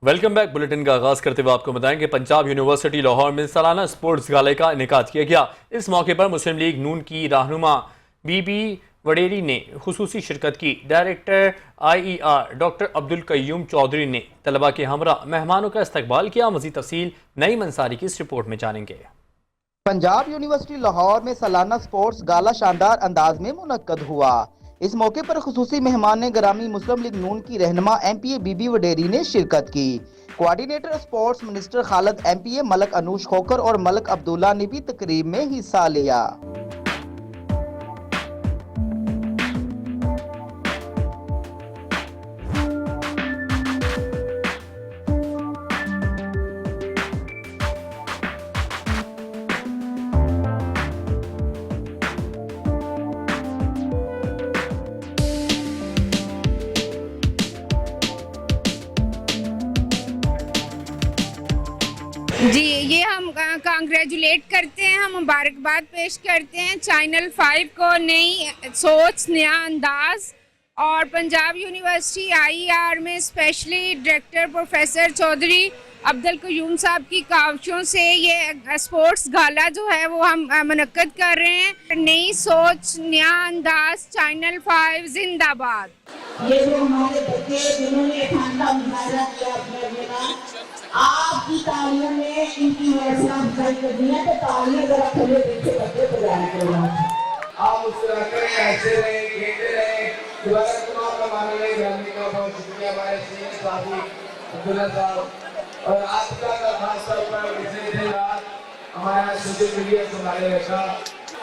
Welcome back. Bulletin का आगाज करते हुए आपको बताएं कि पंजाब यूनिवर्सिटी लाहौर में सालाना स्पोर्ट्स गाले का इनेकाद किया गया। इस मौके पर मुस्लिम लीग नून की रहनुमा बीबी वडेरी ने खुसूसी शिरकत की। Director IER doctor Abdul Qayyum Chaudhry ने तलबा के हमरा मेहमानों का इस्तकबाल किया। मज़ीद तफसील नईम अंसारी की इस रिपोर्ट में जानेंगे। पंजाब यूनिवर्सिटी लाहौर में सालाना स्पोर्ट्स गाला शानदार अंदाज में मुनक्कद हुआ। इस मौके पर खुसूसी मेहमान ग्रामी मुस्लिम लीग नून की रहनुमा MPA बीबी वडेरी ने शिरकत की। Coordinator sports minister Khalid MPA Malik Anoosh Khokhar और मलक अब्दुल्ला ने भी तकरीब में हिस्सा लिया। जी, ये हम कांग्रेचुलेट करते हैं, हम मुबारकबाद पेश करते हैं चैनल 5 को। नई सोच, नया अंदाज और पंजाब यूनिवर्सिटी IER में specially director professor Chaudhry Abdul Qayyum साहब की काविशों से ये स्पोर्ट्स गाला जो है वो हम मुनक्कद कर रहे हैं। नई सोच, नया अंदाज, चैनल 5 जिंदाबाद। ये जो हमारे बच्चे जिन्होंने ठंडा मुजाहरा किया अपने आपकी तालियों ने इनकी हौसला अफजाई कर दी है। तो तालियां जरा खुले पीछे करके बजाया करो। आप मुस्कुराते रहे, हंसते रहे, खेलते रहे। दोबारा तुम्हारा मान ले जानने का बहुत शुक्रिया हमारे सीनियर साथी अब्दुल्ला साहब और आपका का खास तौर पर इसे हमारा सोशल मीडिया संभाले रखा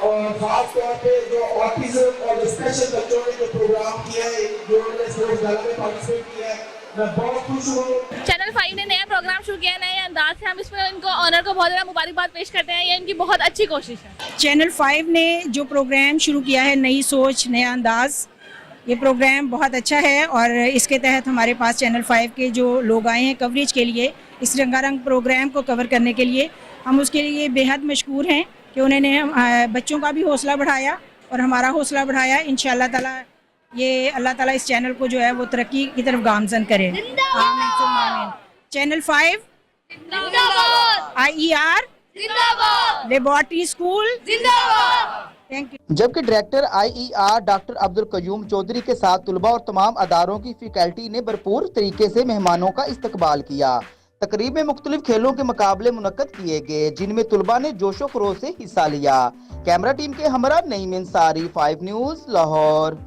और खास तौर पे जो ऑटिज्म और स्पेशल बच्चों ने जो प्रोग्राम किया है, जो उन्होंने स्पोर्ट्स गाला में पार्टिसिपेट किया है, मैं बहुत खुश हूँ। चैनल 5 ने नया प्रोग्राम शुरू किया, नए अंदाज से हम इसमें इनको ऑनर को बहुत ज़्यादा मुबारकबाद पेश करते हैं। ये इनकी बहुत अच्छी कोशिश है। चैनल 5 ने जो प्रोग्राम शुरू किया है, नई सोच नया अंदाज, ये प्रोग्राम बहुत अच्छा है और इसके तहत हमारे पास चैनल 5 के जो लोग आए हैं कवरेज के लिए, इस रंगारंग प्रोग्राम को कवर करने के लिए, हम उसके लिए बेहद मशकूर हैं कि उन्होंने बच्चों का भी हौसला बढ़ाया और हमारा हौसला बढ़ाया। इंशाअल्लाह ताला ये अल्लाह ताला इस चैनल को जो है वो तरक्की की तरफ गामजन करे। आमीन। Channel 5 IER laboratory school thank you. जबकि director IER doctor Abdul Qayyum Chaudhry के साथ तुलबा और तमाम अदारों की फैकल्टी ने भरपूर तरीके से मेहमानों का इस्तकबाल किया। तकरीब में मुख्तलिफ खेलों के मुकाबले मुनक्कद किए गए, जिनमें तुलबा ने जोशो खरोश से हिस्सा लिया। कैमरा टीम के हमरा नईम अंसारी, 5 न्यूज़ लाहौर।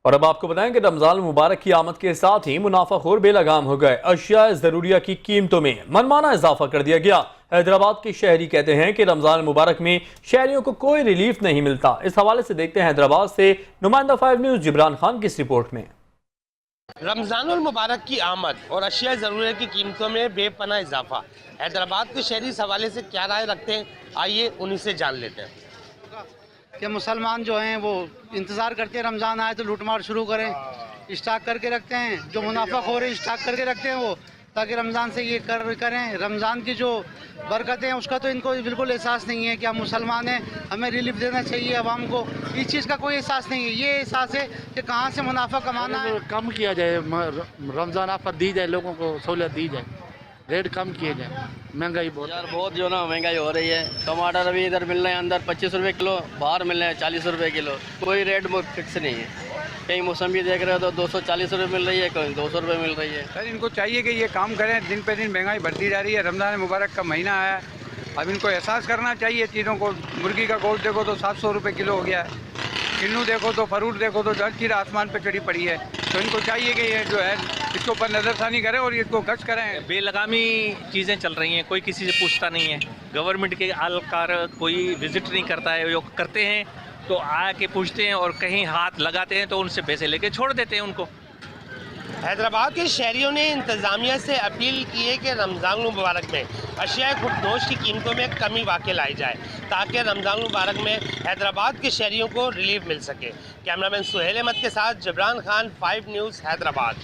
और अब आपको बताएं कि रमजान मुबारक की आमद के साथ ही मुनाफाखोर बेलगाम हो गए। अशिया जरूरिया की कीमतों में मनमाना इजाफा कर दिया गया। हैदराबाद के शहरी कहते हैं कि रमजान मुबारक में शहरियों को कोई रिलीफ नहीं मिलता। इस हवाले से देखते हैं हैदराबाद से नुमाइंदा 5 न्यूज़ जिब्रान खान की इस रिपोर्ट में। रमजानुल मुबारक की आमद और अशिया ज़रूरत की कीमतों में बेपनाह इजाफा। हैदराबाद के शहरी इस हवाले से क्या राय रखते हैं, आइए उन्हीं से जान लेते हैं। कि मुसलमान जो हैं वो इंतज़ार करते हैं रमज़ान आए तो लूटमार शुरू करें, स्टॉक करके रखते हैं, जो मुनाफा हो रहे स्टॉक करके रखते हैं वो, ताकि रमज़ान से ये करें। रमज़ान की जो बरकतें हैं उसका तो इनको बिल्कुल एहसास नहीं है कि हम मुसलमान हैं, हमें रिलीफ देना चाहिए आवाम को। इस चीज़ का कोई एहसास नहीं है। ये एहसास है कि कहाँ से मुनाफा कमाना है। कम किया जाए, रमज़ान ऑफर दी जाए, लोगों को सहूलियत दी जाए, रेट कम किए जाए। महंगाई बहुत यार बहुत जो ना महंगाई हो रही है। टमाटर अभी इधर मिल रहे हैं अंदर 25 रुपये किलो, बाहर मिल रहे हैं 40 रुपये किलो। कोई रेट फिक्स नहीं है। कहीं मौसमी देख रहे हो तो 240 रुपये मिल रही है, कहीं 200 रुपये मिल रही है। सर इनको चाहिए कि ये काम करें, दिन पे दिन महंगाई बढ़ती जा रही है। रमज़ान मुबारक का महीना है, अब इनको एहसास करना चाहिए चीज़ों को। मुर्गी का गोश्त देखो तो 700 रुपये किलो हो गया है, किन्नू देखो तो फ्रूट देखो तो हर चीज़ आसमान पे चढ़ी पड़ी है। तो इनको चाहिए कि ये जो है इसके ऊपर नज़रसानी करें और इसको गश्त करें। बेलगामी चीज़ें चल रही हैं, कोई किसी से पूछता नहीं है। गवर्नमेंट के एहलकार कोई विजिट नहीं करता है, जो करते हैं तो आके पूछते हैं और कहीं हाथ लगाते हैं तो उनसे पैसे लेके छोड़ देते हैं उनको। हैदराबाद के शहरियों ने इंतज़ामिया से अपील की है कि रमज़ान मुबारक में अशिया खुर्दनोश की कीमतों में कमी वाक़ई लाई जाए, ताकि रमज़ान मुबारक में हैदराबाद के शहरियों को रिलीफ मिल सके। कैमरामैन सुहेल अहमद के साथ Jibran Khan, 5 news Hyderabad.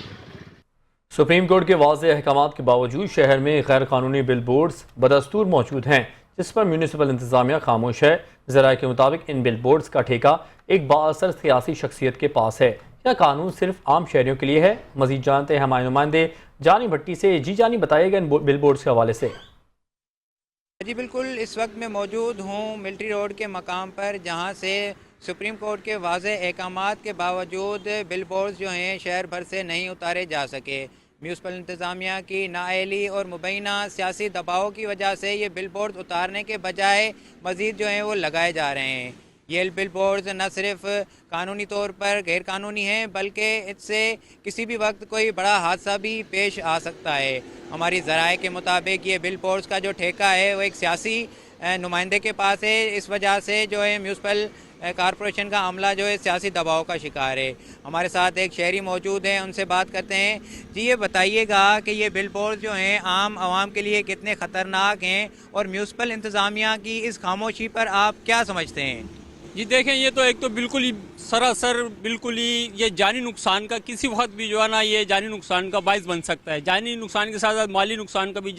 Supreme court के वाज़ेह अहकामात के बावजूद शहर में गैर कानूनी बिल बोर्ड्स बदस्तूर मौजूद हैं, जिस पर म्यूनिसिपल इंतजामिया खामोश है। ज़राए के मुताबिक इन बिल बोर्ड्स का ठेका एक बाअसर सियासी शख्सियत के पास है। क्या कानून सिर्फ आम शहरियों के लिए है? मजीद जानते हैं हमारे नुमाइंदे जानी भट्टी से। जी जानी, बताइएगा इन बिल बोर्ड्स के हवाले से। जी बिल्कुल, इस वक्त मैं मौजूद हूँ मिलिट्री रोड के मकाम पर, जहाँ से सुप्रीम कोर्ट के वाज़े अहकामात के बावजूद बिल बोर्ड्स जो हैं शहर भर से नहीं उतारे जा सके। म्यूनसिपल इंतज़ामिया की नाअहली और मुबैना सियासी दबाव की वजह से ये बिल बोर्ड्स उतारने के बजाय मज़ीद जो हैं वो लगाए जा रहे हैं। ये बिल बोर्ड्स न सिर्फ कानूनी तौर पर गैर कानूनी हैं, बल्कि इससे किसी भी वक्त कोई बड़ा हादसा भी पेश आ सकता है। हमारी ज़राए के मुताबिक ये बिल बोर्ड्स का जो ठेका है वो एक सियासी नुमाइंदे के पास है। इस वजह से जो है म्यूनसिपल कॉरपोरेशन का अमला जो है सियासी दबाव का शिकार है। हमारे साथ एक शहरी मौजूद हैं, उनसे बात करते हैं। जी ये बताइएगा कि ये बिल बोर्ड जो हैं आम आवाम के लिए कितने ख़तरनाक हैं और म्यूनसिपल इंतज़ामिया की इस खामोशी पर आप क्या समझते हैं? जी देखें, ये तो एक तो बिल्कुल ही सरासर बिल्कुल ही ये जानी नुकसान का किसी वक्त भी जो है ना ये जानी नुकसान का बाइस बन सकता है। जानी नुकसान के साथ साथ माली नुकसान का भी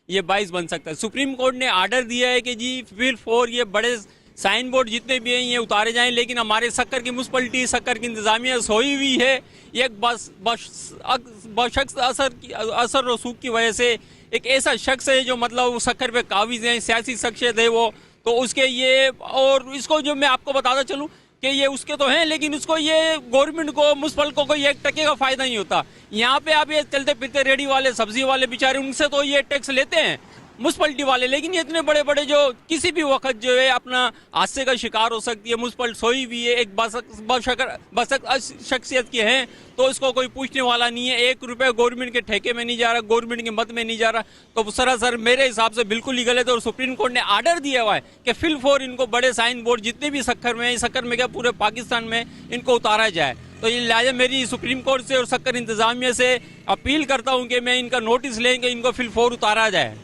ये बाइस बन सकता है। सुप्रीम कोर्ट ने आर्डर दिया है कि जी फिर 4 ये बड़े साइन बोर्ड जितने भी हैं ये उतारे जाएं, लेकिन हमारे सक्कर की म्यूनसिपलिटी, सक्कर की इंतज़ामिया सोई हुई है। एक बशख्स असर रसूख की वजह से एक ऐसा शख्स है जो मतलब सक्कर पे काबिज है, सियासी शख्सियत है वो, तो उसके ये और इसको जो मैं आपको बताता चलूँ कि ये उसके तो हैं, लेकिन उसको ये गवर्नमेंट को म्यूनसिपल को कोई 1 टके का फ़ायदा नहीं होता। यहाँ पे आप ये चलते फिरते रेडी वाले, सब्जी वाले बेचारे, उनसे तो ये टैक्स लेते हैं म्यूनसिपलिटी वाले, लेकिन ये इतने बड़े बड़े जो किसी भी वक्त जो है अपना हादसे का शिकार हो सकती है। म्यूनसिपल सोई हुई है, एक बशक शख्सियत के हैं, तो इसको कोई पूछने वाला नहीं है। 1 रुपये गवर्नमेंट के ठेके में नहीं जा रहा, गवर्नमेंट के मद में नहीं जा रहा, तो सरासर मेरे हिसाब से बिल्कुल ही गलत है। और सुप्रीम कोर्ट ने आर्डर दिया हुआ है कि फिल 4 इनको बड़े साइन बोर्ड जितने भी सक्कर में क्या पूरे पाकिस्तान में इनको उतारा जाए। तो ये लिहाजा मेरी सुप्रीम कोर्ट से और सक्कर इंतज़ामिया से अपील करता हूँ कि मैं इनका नोटिस लेंगे, इनको फिल 4 उतारा जाए।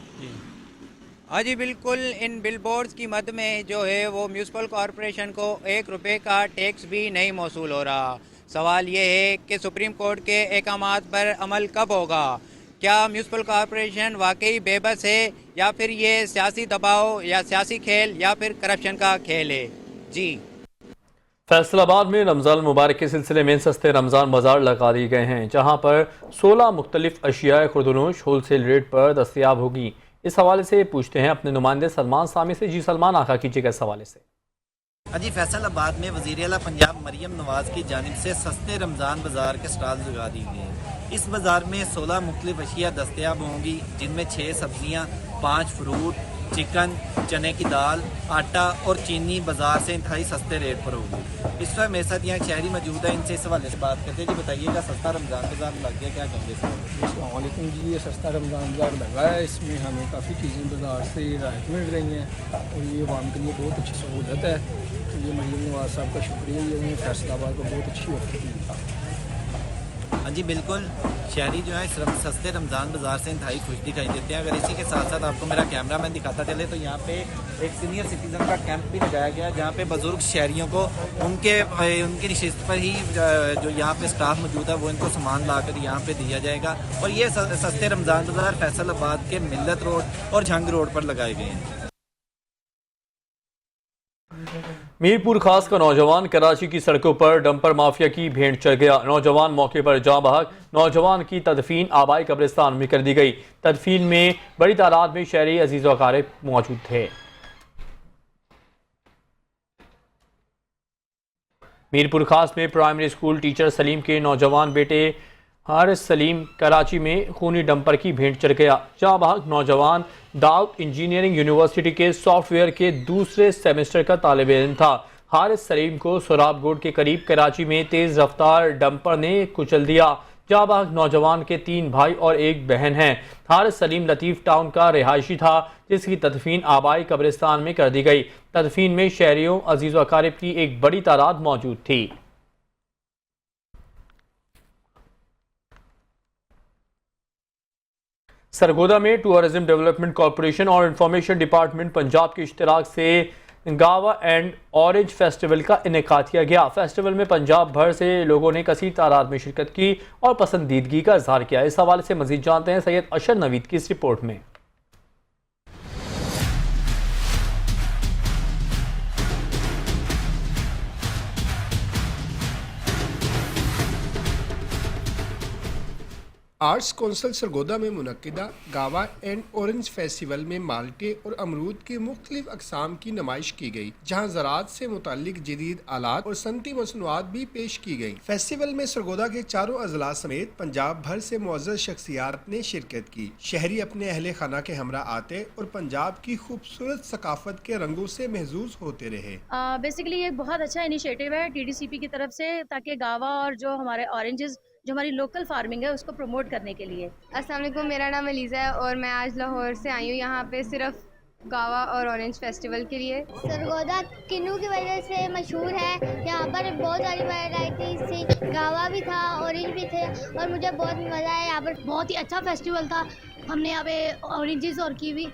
हाँ जी बिल्कुल, इन बिल बोर्ड्स की मद में जो है वो म्यूनसिपल कॉरपोरेशन को 1 रुपये का टैक्स भी नहीं मौसूल हो रहा। सवाल ये है कि सुप्रीम कोर्ट के अहकामात पर अमल कब होगा? क्या म्यूनसिपल कॉरपोरेशन वाकई बेबस है, या फिर ये सियासी दबाव या सियासी खेल या फिर करप्शन का खेल है? जी फैसलाबाद में रमज़ान मुबारक के सिलसिले में सस्ते रमज़ान बाजार लगा दिए गए हैं, जहां पर 16 मुख्तलिफ अशिया खुर्दनोश होलसेल रेट पर दस्तयाब होगी। इस हवाले से पूछते हैं अपने नुमाइंदे सलमान सामी से। जी सलमान, आका कीजिएगा इस हवाले से। अजी फैसलाबाद में वज़ीर आला पंजाब मरियम नवाज़ की जानिब से सस्ते रमज़ान बाज़ार के स्टॉल लगा दिए गए हैं। इस बाज़ार में 16 मुख्तलिफ अशिया दस्तयाब होंगी, जिनमें 6 सब्जियाँ, 5 फ्रूट, चिकन, चने की दाल, आटा और चीनी बाज़ार से इंतहाई सस्ते रेट पर होगी। इस वक्त मेरे साथ यहाँ शहरी मौजूद है, इनसे इस हवाले से बात करते हैं। जी बताइएगा, सस्ता रमज़ान बाज़ार लग गया, क्या कहेंगे? अस्सलामुअलैकुम जी, ये सस्ता रमज़ान बाज़ार लगा है, इसमें हमें काफ़ी चीज़ें बाज़ार से राहत मिल रही हैं और ये आवाम के लिए बहुत अच्छी सहूलत है। तो ये मरियम नवाज़ साहब का शुक्रिया, ये उन्हें फैसलाबाद को बहुत अच्छी ऑफर दी। हाँ जी बिल्कुल, शहरी जो है इस सस्ते रमज़ान बाज़ार से इंतहाई खुश दिखाई देते हैं। अगर इसी के साथ साथ आपको मेरा कैमरा मैन दिखाता चले तो यहाँ पे एक सीनियर सिटीज़न का कैंप भी लगाया गया है, जहाँ पे बुज़ुर्ग शहरियों को उनकी नशिस्त पर ही जो यहाँ पे स्टाफ मौजूद है वो इनको सामान ला कर यहाँ पे दिया जाएगा। और ये सस्ते रमज़ान बाज़ार फैसलाबाद के मिल्लत रोड और झंग रोड पर लगाए गए हैं। मीरपुर खास का नौजवान कराची की सड़कों पर डंपर माफिया की भेंट चढ़ गया। नौजवान मौके पर जाँ बहक, नौजवान की तदफीन आबाई कब्रिस्तान में कर दी गई। तदफीन में बड़ी तादाद में शहरी अजीज़ व अकारिब मौजूद थे। मीरपुर खास में प्राइमरी स्कूल टीचर सलीम के नौजवान बेटे हारिस सलीम कराची में खूनी डंपर की भेंट चढ़ गया। जाँ बहक नौजवान दाऊद इंजीनियरिंग यूनिवर्सिटी के सॉफ्टवेयर के दूसरे सेमेस्टर का तालिब इल्म था। हारिस सलीम को सोराबगोड के करीब कराची में तेज रफ्तार डंपर ने कुचल दिया। जाँ बहक नौजवान के 3 भाई और 1 बहन हैं। हारिस सलीम लतीफ़ टाउन का रिहायशी था, जिसकी तदफीन आबाई कब्रिस्तान में कर दी गई। तदफीन में शहरियों अजीज़ व अकारिब की एक बड़ी तादाद मौजूद थी। सरगोदा में टूरिज्म डेवलपमेंट कॉरपोरेशन और इंफॉर्मेशन डिपार्टमेंट पंजाब के इश्तराक से गावा एंड ऑरेंज फेस्टिवल का इनेकाद किया गया। फेस्टिवल में पंजाब भर से लोगों ने कसीर तादाद में शिरकत की और पसंदीदगी का इजहार किया। इस हवाले से मजीद जानते हैं सैयद अशर नवीद की इस रिपोर्ट में। आर्ट्स कौंसिल सरगोदा में मुनक्किदा गावा एंड ऑरेंज फेस्टिवल में माल्टे और अमरूद की मुख्तलिफ अकसाम की नुमाइश की गई, जहाँ ज़राअत से मुताल्लिक जदीद आलात और सनती मसनूआत भी पेश की गई। फेस्टिवल में सरगोदा के चारों अजला समेत पंजाब भर से मुअज़्ज़ज़ शख्सियात ने शिरकत की। शहरी अपने अहले खाना के हमरा आते और पंजाब की खूबसूरत सकाफत के रंगों से महजूज होते रहे। बेसिकली ये बहुत अच्छा इनिशिएटिव है TDCP की तरफ से, ताकि गावा और जो हमारे ऑरेंजेस जो हमारी लोकल फार्मिंग है उसको प्रमोट करने के लिए। अस्सलाम वालेकुम, मेरा नाम अलीज़ा है और मैं आज लाहौर से आई हूँ यहाँ पे सिर्फ गावा और ऑरेंज फेस्टिवल के लिए। सरगोदा किन्नू की वजह से मशहूर है। यहाँ पर बहुत सारी वैरायटीज थी, गावा भी था, ऑरेंज भी थे और मुझे बहुत मज़ा आया। यहाँ पर बहुत ही अच्छा फेस्टिवल था। हमने यहाँ पे ऑरेंजेस और कीवी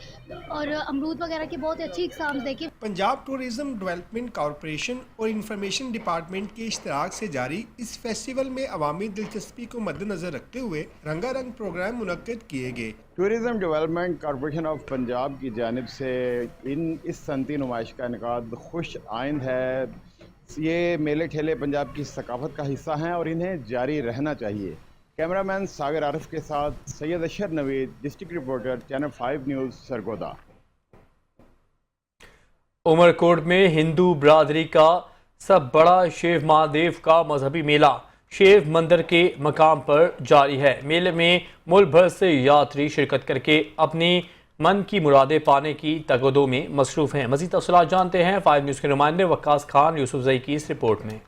और अमरूद वगैरह की बहुत अच्छी इकसाम देखी। पंजाब टूरिज्म डेवलपमेंट कॉरपोरेशन और इंफॉर्मेशन डिपार्टमेंट के इश्तराक से जारी इस फेस्टिवल में अवामी दिलचस्पी को मद्देनजर रखते हुए रंगारंग प्रोग्राम मुनक्किद किए गए। Tourism development corporation of Punjab की जानिब से इस सनती नुमाइश का इनकाद खुश आइंद है। ये मेले ठेले पंजाब की सकाफत का हिस्सा हैं और इन्हें जारी रहना चाहिए। कैमरामैन सागर आरिफ के साथ Syed Ashar Naveed, district reporter, channel 5 news, Sargodha. Umerkot में हिंदू बरादरी का सब बड़ा शिव महादेव का मजहबी मेला शिव मंदिर के मकाम पर जारी है। मेले में मुल्क भर से यात्री शिरकत करके अपनी मन की मुरादें पाने की तगदो में मसरूफ़ हैं। मज़ीद तफ़सीलात जानते हैं 5 न्यूज़ के नुमाइंदे वक्कास खान यूसुफजई की इस रिपोर्ट में।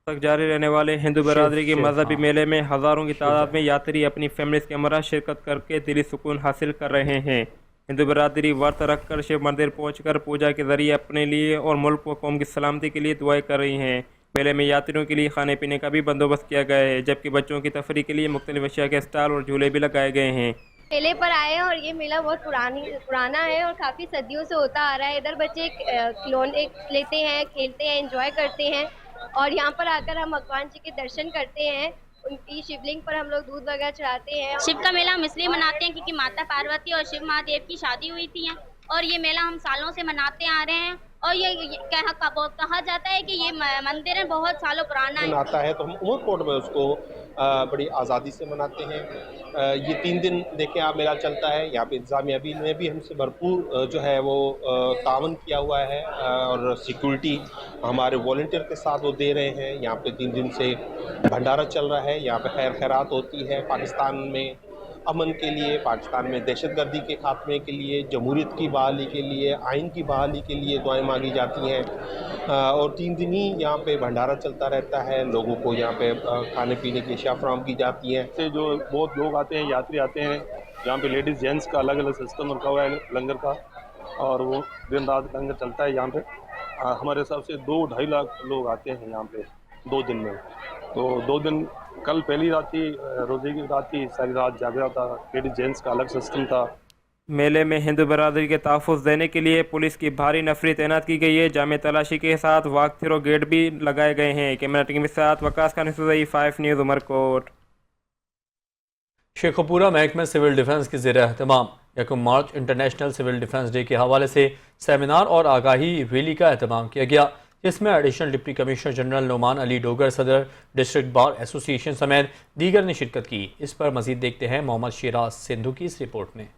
तक जारी रहने वाले हिंदू बरादरी के मजहबी मेले में हज़ारों की तादाद में यात्री अपनी फैमिलीज के हमरा शिरकत करके दिली सुकून हासिल कर रहे हैं। हिंदू बरादरी व्रत रख कर शिव मंदिर पहुंचकर पूजा के जरिए अपने लिए और मुल्क व कौम की सलामती के लिए दुआएं कर रही हैं। मेले में यात्रियों के लिए खाने पीने का भी बंदोबस्त किया गया है, जबकि बच्चों की तफरी के लिए मुख्तलिफ अशिया के स्टॉल और झूले भी लगाए गए हैं। मेले पर आए हैं और ये मेला बहुत पुराना है और काफ़ी सदियों से होता आ रहा है। इधर बच्चे खिलौने लेते हैं, खेलते हैं, एंजॉय करते हैं और यहाँ पर आकर हम भगवान जी के दर्शन करते हैं। उनकी शिवलिंग पर हम लोग दूध वगैरह चढ़ाते हैं। शिव का मेला हम इसलिए मनाते हैं क्योंकि माता पार्वती और शिव महादेव की शादी हुई थी और ये मेला हम सालों से मनाते आ रहे हैं और ये कहा जाता है कि ये मंदिर बहुत सालों पुराना है। आता है तो हम उमरकोट में उसको बड़ी आज़ादी से मनाते हैं। ये 3 दिन देखें आप मेला चलता है। यहाँ पे इंतज़ामिया भी ने भी हमसे भरपूर जो है वो तावन किया हुआ है और सिक्योरिटी हमारे वॉलंटियर के साथ वो दे रहे हैं। यहाँ पे 3 दिन से भंडारा चल रहा है। यहाँ पे खैरात होती है। पाकिस्तान में अमन के लिए, पाकिस्तान में दहशतगर्दी के खात्मे के लिए, जमहूरियत की बहाली के लिए, आइन की बहाली के लिए दुआएं मांगी जाती हैं और 3 दिन ही यहाँ पे भंडारा चलता रहता है। लोगों को यहाँ पे खाने पीने की अशिया फराहम की जाती हैं। से जो बहुत लोग आते हैं, यात्री आते हैं, यहाँ पे लेडीज़ जेंट्स का अलग अलग सिस्टम रखा हुआ है लंगर का और वो दिन रात लंगर चलता है। यहाँ पे हमारे हिसाब से 2-2.5 लाख लोग आते हैं यहाँ पे 2 दिन में। तो 2 दिन, कल पहली रात थी, रोज़े की रात थी, सारी रात जागरा था। लेडीज जेंट्स का अलग सिस्टम था। मेले में हिंदू बरादरी के तहफ़्फ़ुज़ देने के लिए पुलिस की भारी नफरी तैनात की गई है। जामे तलाशी के साथ वाक थ्रो गेट भी लगाए गए हैं। कैमरा टीम के साथ वकास खान, 5 न्यूज़, उमरकोट। शेखोपुरा महकमा सिविल डिफेंस के ज़ेर एहतमाम 1 March international civil defence day के हवाले से सेमिनार और आगाही रैली का एहतमाम किया गया, जिसमें additional deputy commissioner general Noman Ali Dogar, सदर डिस्ट्रिक्ट बार एसोसिएशन समेत दीगर ने शिरकत की। इस पर मजीद देखते हैं मोहम्मद शिराज सिंधु की इस रिपोर्ट में।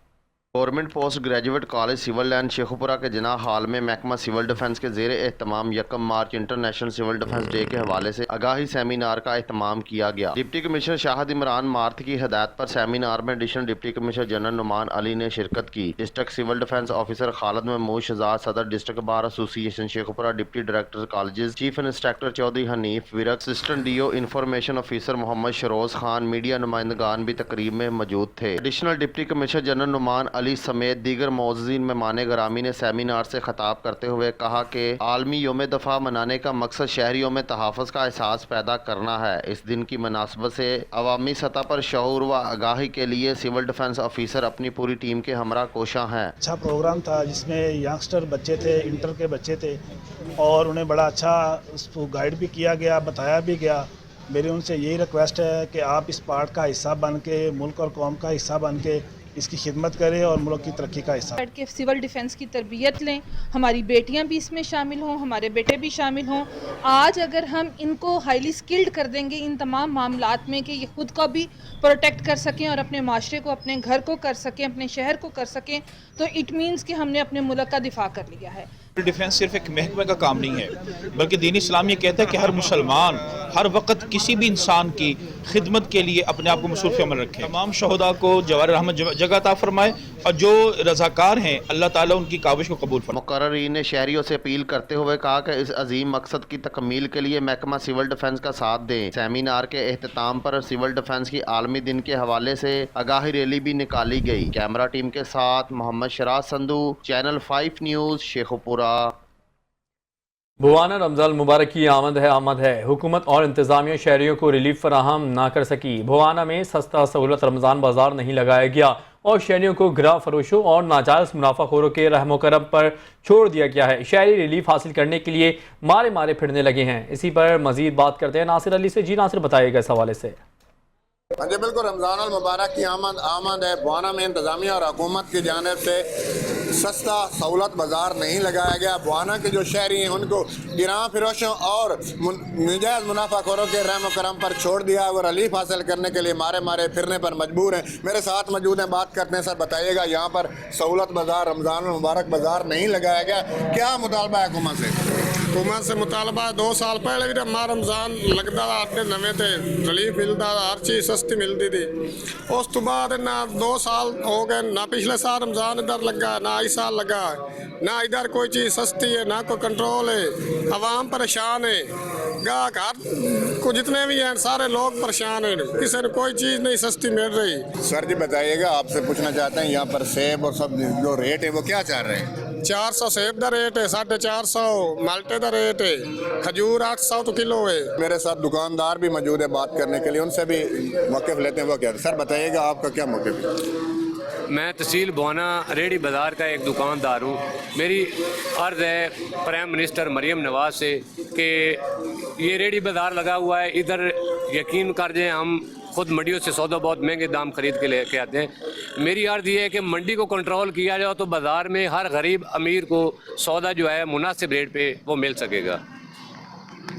Government post graduate college civil line Sheikhupura के जना हॉल में महकमा सिविल डिफेंस के ज़ेर एहतमाम 1 March international civil defence day के हवाले से आगाही सेमिनार का एहतमाम किया गया। डिप्टी कमिश्नर शाहिद इमरान मार्थ की हदायत पर सेमिनार में additional deputy commissioner general Numan Ali ने शिरकत की। District civil defence officer Khalid Mahmood Shahzad, सदर district bar association Sheikhupura, deputy director college, chief inspector Chaudhry Hanif Virk, assistant DO information officer Muhammad Sharoz Khan, media नुमाइंदगान भी तकरीब में मौजूद थे। Additional deputy commissioner general Numan Ali समेत दीगर मौजूदीन मेहमान गरामी ने सेमिनार से खिताब करते हुए कहा कि आलमी योम दफा मनाने का मकसद शहरियों में तहफ़्फ़ुज़ का एहसास पैदा करना है। इस दिन की मुनासबत से अवामी सतह पर शऊर व आगाही के लिए सिविल डिफेंस ऑफिसर अपनी पूरी टीम के हमरा कोशां हैं। अच्छा प्रोग्राम था जिसमें यंगस्टर बच्चे थे, इंटर के बच्चे थे और उन्हें बड़ा अच्छा उसको गाइड भी किया गया, बताया भी गया। मेरी उनसे यही रिक्वेस्ट है कि आप इस पार्ट का हिस्सा बन के, मुल्क और कौम का हिस्सा बन के इसकी खिदमत करें और मुल्क की तरक्की का हिस्सा। के सिविल डिफेंस की तरबियत लें, हमारी बेटियां भी इसमें शामिल हों, हमारे बेटे भी शामिल हों। आज अगर हम इनको हाईली स्किल्ड कर देंगे इन तमाम मामलात में कि ये खुद को भी प्रोटेक्ट कर सकें और अपने माशरे को, अपने घर को कर सकें, अपने शहर को कर सकें, तो इट मीन्स कि हमने अपने मुल्क का दिफा कर लिया है। डिफेंस सिर्फ एक महकमे का काम नहीं है, बल्कि दीन इस्लाम ये कहता है कि हर मुसलमान हर वक्त किसी भी इंसान की खिदमत के लिए अपने आप को मसरूफ़ अमल रखे। तमाम शहदा को जवार रहमत जगह अता फरमाए और जो रज़ाकार हैं अल्लाह ताला उनकी काविश को कबूल फरमाए। मुकर्ररीन ने शहरियों से अपील करते हुए कहा कि इस अजीम मकसद की तकमील के लिए महकमा सिविल डिफेंस का साथ दें। सेमिनार के एहतताम पर सिविल डिफेंस की आलमी दिन के हवाले से आगाही रैली भी निकाली गई। कैमरा टीम के साथ मोहम्मद शराज संधू, चैनल 5 न्यूज़, शेखुपुरा। बुवाना रमज़ान मुबारक की आमद है। हुकूमत और इंतज़ामिया शहरियों को रिलीफ फराहम ना कर सकी। बुवाना में सस्ता सहूलत रमज़ान बाजार नहीं लगाया गया और शहरियों को गिरा फरोशों और नाजायज़ मुनाफाखोरों के रहमो करम पर छोड़ दिया गया है। शहरी रिलीफ हासिल करने के लिए मारे मारे फिरने लगे हैं। इसी पर मज़ीद बात करते हैं नासिर अली से। जी नासिर, बताइएगा इस हवाले से। हाँ जी बिल्कुल, रमज़ान अल मुबारक की आमद है। बुवाना में इंतज़ामिया और हुकूमत की जानिब से सस्ता सहूलत बाज़ार नहीं लगाया गया। बुवाना के जो शहरी हैं उनको गिरां फिरोशों और नाजायज़ मुनाफाखोरों के रहम करम पर छोड़ दिया। वो रिलीफ हासिल करने के लिए मारे मारे फिरने पर मजबूर हैं। मेरे साथ मौजूद हैं, बात करते हैं। सर बताइएगा, यहाँ पर सहूलत बाज़ार, रमज़ान अल मुबारक बाज़ार नहीं लगाया गया, क्या मुतालबा है हुकूमत से? हुकूमत से मुतालबा 2 साल पहले भी हमारा रमज़ान लगता था, अपने नवे थे, रिलीफ मिलता था, हर चीज़ सस्ती मिलती थी। उस तो बाद ना 2 साल हो गए, ना पिछले साल रमज़ान इधर लगा, ना इस साल लगा, ना इधर कोई चीज़ सस्ती है, ना कोई कंट्रोल है। अवाम परेशान है, गाहक को जितने भी हैं सारे लोग परेशान हैं, किसी ने कोई चीज़ नहीं सस्ती मिल रही। सर जी बताइएगा, आपसे पूछना चाहते हैं, यहाँ पर सेब और सब जो रेट है वो क्या चाह रहे हैं? 400 सेब का रेट है, 450 माल्टे का रेट है, खजूर 800 तो किलो है। मेरे साथ दुकानदार भी मौजूद है, बात करने के लिए उनसे भी मौक़िफ़ लेते हैं। वो क्या सर बताइएगा, आपका क्या मौक़िफ़ है? मैं तहसील बुवाना रेडी बाज़ार का एक दुकानदार हूँ। मेरी अर्ज़ है प्राइम मिनिस्टर मरीम नवाज़ से कि ये रेडी बाज़ार लगा हुआ है, इधर यकीन कर जाएँ, हम खुद मंडियों से सौदा बहुत महंगे दाम खरीद के लेके आते हैं। मेरी अर्ज़ ये है कि मंडी को कंट्रोल किया जाए तो बाज़ार में हर गरीब अमीर को सौदा जो है मुनासिब रेट पे वो मिल सकेगा।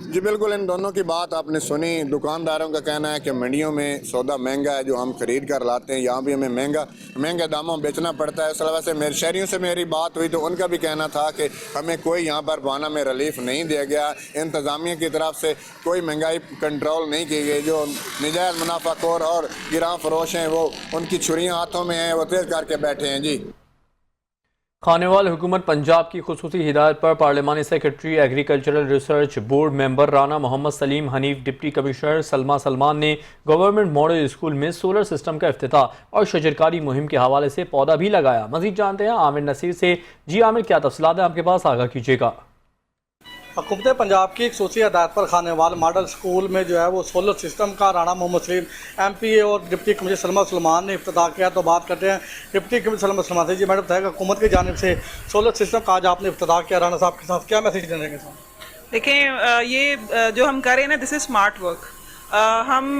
जी बिल्कुल, इन दोनों की बात आपने सुनी। दुकानदारों का कहना है कि मंडियों में सौदा महंगा है, जो हम खरीद कर लाते हैं यहाँ भी हमें महंगे दामों में बेचना पड़ता है। इस वजह से मेरे शहरियों से मेरी बात हुई तो उनका भी कहना था कि हमें कोई यहाँ पर बुवाना में रिलीफ नहीं दिया गया, इंतज़ामिया की तरफ से कोई महंगाई कंट्रोल नहीं की गई। जो नाजायज़ मुनाफाखोर और गिरां फरोश हैं वो उनकी छुरियाँ हाथों में हैं, वो तेज़ करके बैठे हैं। जी खानेवाल हुकूमत पंजाब की खुसूसी हिदायत पर पार्लिमानी secretary agricultural research board member Rana Muhammad Saleem Hanif, deputy commissioner Salma Salman ने गवर्नमेंट मॉडल स्कूल में सोलर सिस्टम का इफ्तिताह और शजरकारी मुहिम के हवाले से पौधा भी लगाया। मजीद जानते हैं आमिर नसीर से। जी आमिर, क्या तफसीलात है आपके पास, आगाह कीजिएगा। हुकूमत पंजाब की खसूसी हदायत पर खानेवाल मॉडल स्कूल में जो है वो सोलर सिस्टम का राना मोहम्मद सलीम MPA और डिप्टी कमिश्नर सलमा सलमान ने इफ्तिताह किया। तो बात करते हैं डिप्टी कमिश्नर सलमा सलमान से। जी मैडम, बताएगा हुकूमत की जानिब से सोलर सिस्टम का आज आपने इफ्तिताह किया, राना साहब के साथ क्या मैसेज देने के साथ? देखें, ये जो हम कर रहे हैं ना, दिस इज़ स्मार्ट वर्क। हम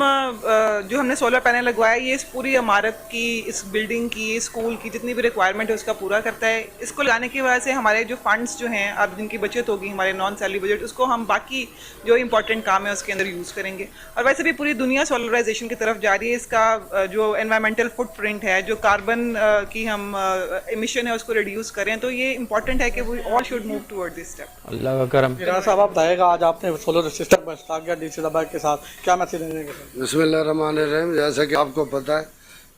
जो हमने सोलर पैनल लगवाया, ये इस पूरी इमारत की, इस बिल्डिंग की, स्कूल की जितनी भी रिक्वायरमेंट है उसका पूरा करता है। इसको लगाने की वजह से हमारे जो फंड्स जो हैं, अब जिनकी बचत होगी, हमारे नॉन सैलरी बजट, उसको हम बाकी जो इंपॉर्टेंट काम है उसके अंदर यूज़ करेंगे। और वैसे भी पूरी दुनिया सोलराइजेशन की तरफ जा रही है। इसका जो एनवायरमेंटल फुटप्रिंट है, जो कार्बन की हम एमिशन है उसको रिड्यूस करें, तो ये इंपॉर्टेंट है कि we all should move toward this step. Allah का करम। राना साहब, आप बताएगा आज आपने सोलर सिस्टम का इफ्तिताह किया DC दबा के साथ, क्या मैसेज देने के साथ? बिस्मिल्लाहिर्रहमानिर्रहीम। जैसा कि आपको पता है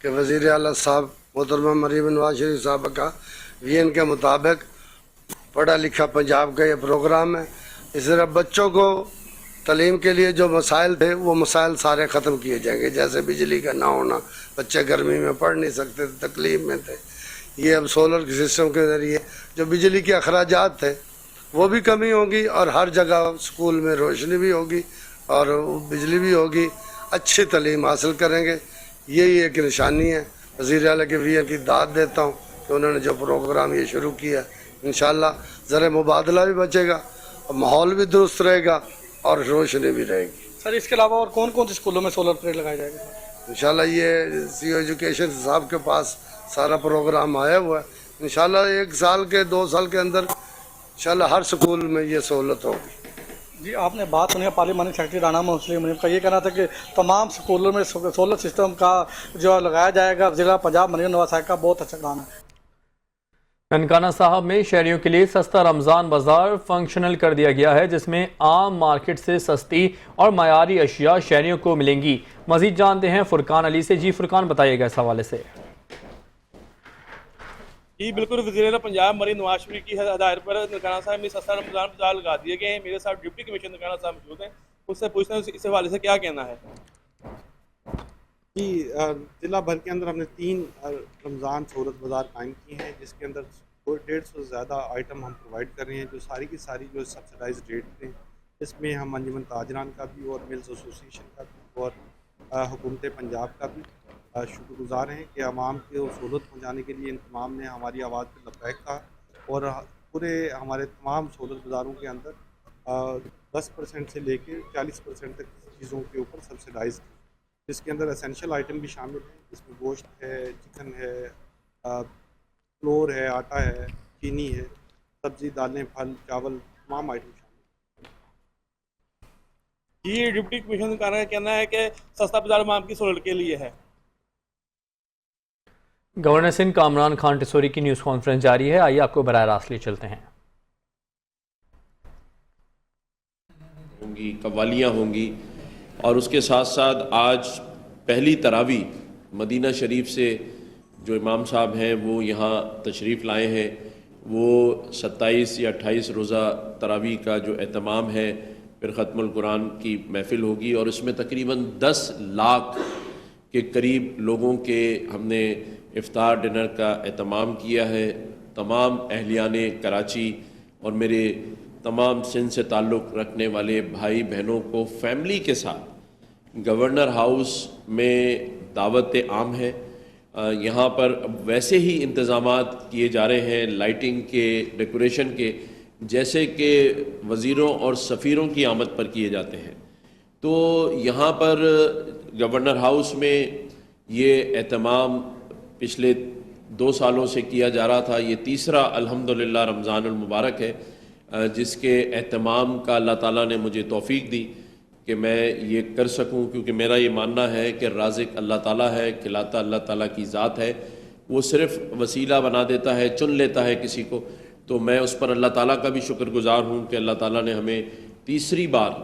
कि वज़ीर आला साहब मोहतरमा मरीम नवाज शरीफ साहब का VN के मुताबिक पढ़ा लिखा पंजाब का ये प्रोग्राम है। इस तरह बच्चों को तालीम के लिए जो मसाइल थे वो मसाइल सारे ख़त्म किए जाएंगे। जैसे बिजली का ना होना, बच्चे गर्मी में पढ़ नहीं सकते थे, तकलीफ में थे, ये अब सोलर के सिस्टम के ज़रिए जो बिजली के अखराजात थे वो भी कमी होगी और हर जगह स्कूल में रोशनी भी होगी और बिजली भी होगी, अच्छी तालीम हासिल करेंगे। यही एक निशानी है। वज़ीर आला के VN की दाद देता हूँ कि उन्होंने जो प्रोग्राम ये शुरू किया, इंशाल्लाह ज़रा मुबादला भी बचेगा और माहौल भी दुरुस्त रहेगा और रोशनी भी रहेगी। सर, इसके अलावा और कौन कौन से स्कूलों में सोलर प्लेट लगाए जाएंगे? इंशाल्लाह ये CO एजुकेशन साहब के पास सारा प्रोग्राम आया हुआ है। इंशाल्लाह 1 साल के 2 साल के अंदर इंशाल्लाह हर स्कूल में ये सहूलत होगी। जी, आपने बात सुनी है पार्लियामानी सेक्रेटरी राना मुस्लिम का ये कहना था कि तमाम स्कूलों में सोलर सिस्टम का जो लगाया जाएगा। जिला पंजाब मरीम नवाज साहब का बहुत अच्छा काम है। ननकाना साहब में शहरियों के लिए सस्ता रमज़ान बाजार फंक्शनल कर दिया गया है, जिसमें आम मार्केट से सस्ती और मयारी अशिया शहरियों को मिलेंगी। मजीद जानते हैं फुरकान अली से। जी फुरकान, बताइएगा इस हवाले से। जी बिल्कुल, वज़ीर पंजाब मरीम नवाज शरीफ की हदायत पर ननकाना साहब में सस्ता रमज़ान बाजार लगा दिए गए हैं। मेरे साथ डिप्टी कमिश्नर ननकाना साहब मौजूद हैं, उससे पूछते हैं इस हवाले से क्या कहना है। जी, ज़िला भर के अंदर हमने 3 रमज़ान सहूलत बाज़ार कायम किए हैं, जिसके अंदर 150 से ज़्यादा आइटम हम प्रोवाइड कर रहे हैं, जो सारी की सारी जो सब्सिडाइज रेट थे। इसमें हम अंजुमन ताजरान का भी और मिल्स एसोसिएशन का भी और हुकूमत पंजाब का भी शुक्रगुज़ार हैं कि आवाम को सहूलत पहुँचाने के लिए इन तमाम ने हमारी आवाज़ पर लब्बैक कहा और पूरे हमारे तमाम सहूलत बाज़ारों के अंदर 10% से लेकर 40% तक चीज़ों के ऊपर सब्सिडाइज थी, जिसके अंदर एसेंशियल आइटम भी शामिल हैं। इसमें गोश्त है, चिकन है, फ्लोर है, आटा है, चीनी है, सब्ज़ी, दालें, फल, चावल, तमाम आइटम शामिल हैं। ये डिप्टी कमिश्नर का कहना है कि सस्ता बाजार आवाम की सहूलत के लिए है। गवर्नर सिंध कामरान खान टिसोरी की न्यूज़ कॉन्फ्रेंस जारी है, आइए आपको बराह रास्त ले चलते हैं। होंगी, कव्वालियाँ होंगी और उसके साथ साथ आज पहली तरावी मदीना शरीफ से जो इमाम साहब हैं वो यहाँ तशरीफ़ लाए हैं। वो 27 या 28 रोज़ा तरावी का जो एहतमाम है, फिर ख़त्मुल कुरान की महफ़िल होगी और इसमें तकरीबन 10 लाख के करीब लोगों के हमने इफ्तार डिनर का एहतमाम किया है। तमाम अहलियाने कराची और मेरे तमाम सिंध से ताल्लुक़ रखने वाले भाई बहनों को फैमिली के साथ गवर्नर हाउस में दावत आम है। यहाँ पर वैसे ही इंतज़ामात किए जा रहे हैं लाइटिंग के, डेकोरेशन के, जैसे कि वज़ीरों और सफ़ीरों की आमद पर किए जाते हैं। तो यहाँ पर गवर्नर हाउस में ये एहतमाम पिछले 2 सालों से किया जा रहा था। ये तीसरा अल्हम्दुलिल्लाह रमज़ानुल मुबारक है, जिसके एहतमाम का अल्लाह ताला ने मुझे तौफ़ीक दी कि मैं ये कर सकूं, क्योंकि मेरा ये मानना है कि राज़िक अल्लाह ताला है, खिलाता अल्लाह ताला की ज़ात है। वो सिर्फ़ वसीला बना देता है, चुन लेता है किसी को। तो मैं उस पर अल्लाह ताला का भी शुक्रगुज़ार हूँ कि अल्लाह ताला ने हमें तीसरी बार